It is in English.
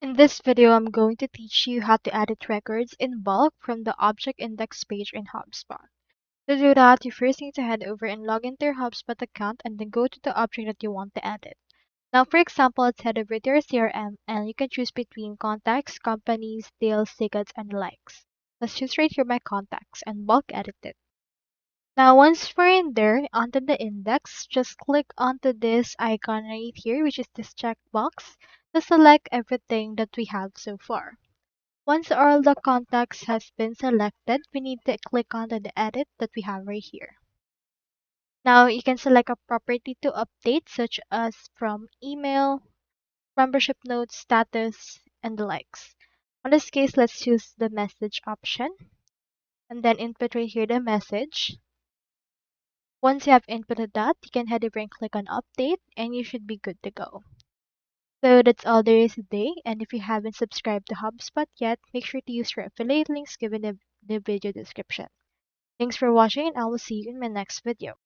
In this video, I'm going to teach you how to edit records in bulk from the object index page in HubSpot. To do that, you first need to head over and log into your HubSpot account and then go to the object that you want to edit. Now, for example, let's head over to your CRM and you can choose between contacts, companies, deals, tickets, and likes. Let's choose right here my contacts and bulk edit it. Now, once we're in there, onto the index, just click onto this icon right here, which is this checkbox, to select everything that we have so far. Once all the contacts has been selected, we need to click onto the edit that we have right here. Now, you can select a property to update, such as from email, membership notes, status, and the likes. In this case, let's choose the message option, and then input right here the message. Once you have inputted that, you can head over and click on update and you should be good to go. So that's all there is today, and if you haven't subscribed to HubSpot yet, make sure to use your affiliate links given in the video description. Thanks for watching and I will see you in my next video.